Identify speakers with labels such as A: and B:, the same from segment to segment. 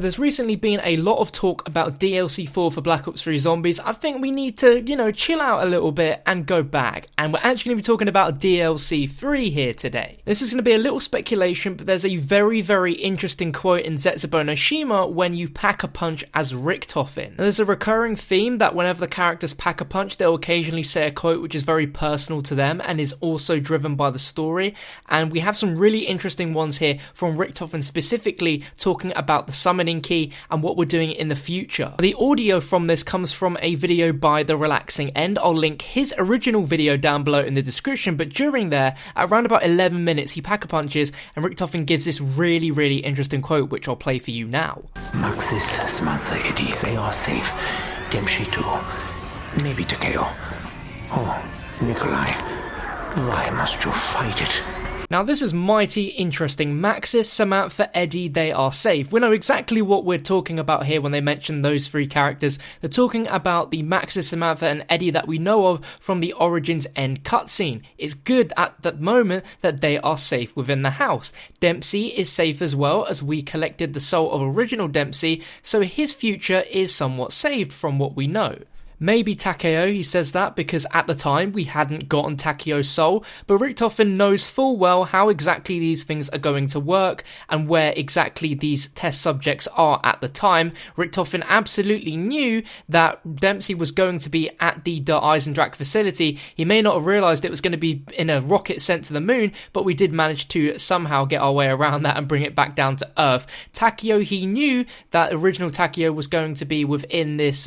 A: There's recently been a lot of talk about DLC 4 for Black Ops 3 Zombies. I think we need to, chill out a little bit and go back. And we're actually going to be talking about DLC 3 here today. This is going to be a little speculation, but there's a very, very interesting quote in Zetsubou no Shima when you pack a punch as Richtofen. Now, there's a recurring theme that whenever the characters pack a punch, they'll occasionally say a quote which is very personal to them and is also driven by the story. And we have some really interesting ones here from Richtofen specifically talking about the summoning key and what we're doing in the future. The audio from this comes from a video by The Relaxing End. I'll link his original video down below in the description, but during there, at around about 11 minutes, he pack-a-punches and Richtofen gives this really, really interesting quote, which I'll play for you now.
B: Maxis, Samantha, Eddie, they are safe. Dempsey too. Maybe Takeo. Oh, Nikolai, why must you fight it?
A: Now this is mighty interesting. Maxis, Samantha, Eddie, they are safe. We know exactly what we're talking about here when they mention those three characters. They're talking about the Maxis, Samantha and Eddie that we know of from the Origins end cutscene. It's good at that moment that they are safe within the house. Dempsey is safe as well, as we collected the soul of original Dempsey, so his future is somewhat saved from what we know. Maybe Takeo, he says that because at the time we hadn't gotten Takeo's soul, but Richtofen knows full well how exactly these things are going to work and where exactly these test subjects are at the time. Richtofen absolutely knew that Dempsey was going to be at the Der Eisendrache facility. He may not have realised it was going to be in a rocket sent to the moon, but we did manage to somehow get our way around that and bring it back down to Earth. Takeo, he knew that original Takeo was going to be within this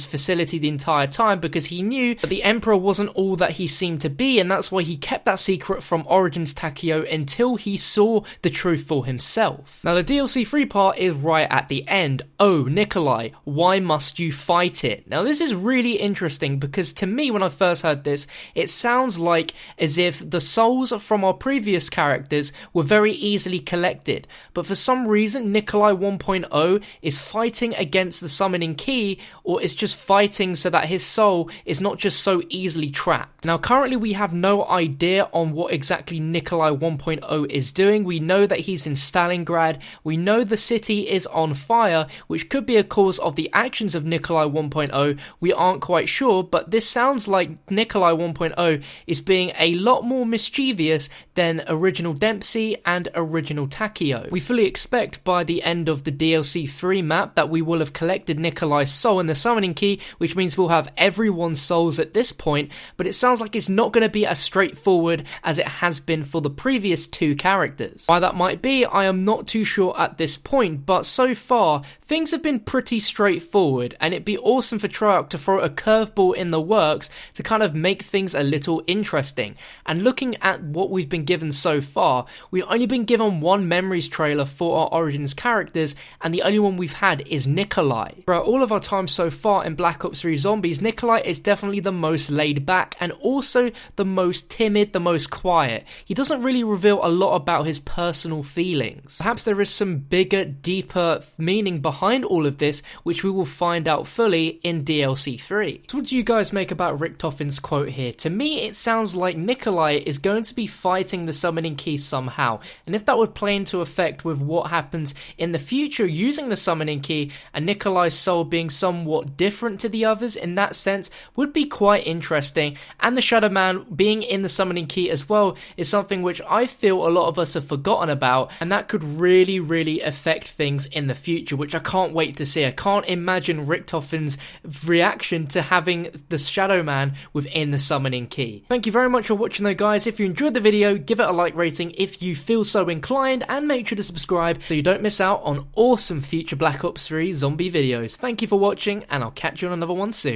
A: facility the entire time because he knew that the Emperor wasn't all that he seemed to be, and that's why he kept that secret from Origins Takeo until he saw the truth for himself. Now the DLC 3 part is right at the end. Oh, Nikolai, why must you fight it? Now this is really interesting because to me when I first heard this, it sounds like as if the souls from our previous characters were very easily collected, but for some reason Nikolai 1.0 is fighting against the summoning key, or is just fighting so that his soul is not just so easily trapped. Now currently we have no idea on what exactly Nikolai 1.0 is doing. We know that he's in Stalingrad, we know the city is on fire, which could be a cause of the actions of Nikolai 1.0, we aren't quite sure, but this sounds like Nikolai 1.0 is being a lot more mischievous than original Dempsey and original Takeo. We fully expect by the end of the DLC 3 map that we will have collected Nikolai's soul and the summoning key, which means we'll have everyone's souls at this point, but it sounds like it's not going to be as straightforward as it has been for the previous two characters. Why that might be, I am not too sure at this point, but so far, things have been pretty straightforward, and it'd be awesome for Treyarch to throw a curveball in the works to kind of make things a little interesting. And looking at what we've been given so far, we've only been given one Memories trailer for our Origins characters, and the only one we've had is Nikolai. Throughout all of our time so far in Black Ops 3 Zombies, Nikolai is definitely the most laid back and also the most timid, the most quiet. He doesn't really reveal a lot about his personal feelings. Perhaps there is some bigger, deeper meaning behind all of this, which we will find out fully in DLC 3. So what do you guys make about Richtofen's quote here? To me, it sounds like Nikolai is going to be fighting the summoning key somehow, and if that would play into effect with what happens in the future using the summoning key and Nikolai's soul being somewhat different to the others in that sense would be quite interesting, and the Shadow Man being in the summoning key as well is something which I feel a lot of us have forgotten about, and that could really, really affect things in the future, which I can't wait to see. I can't imagine Richtofen's reaction to having the Shadow Man within the summoning key. Thank you very much for watching though guys. If you enjoyed the video, give it a like rating if you feel so inclined, and make sure to subscribe so you don't miss out on awesome future Black Ops 3 zombie videos. Thank you for watching, and I'll catch you on another one soon.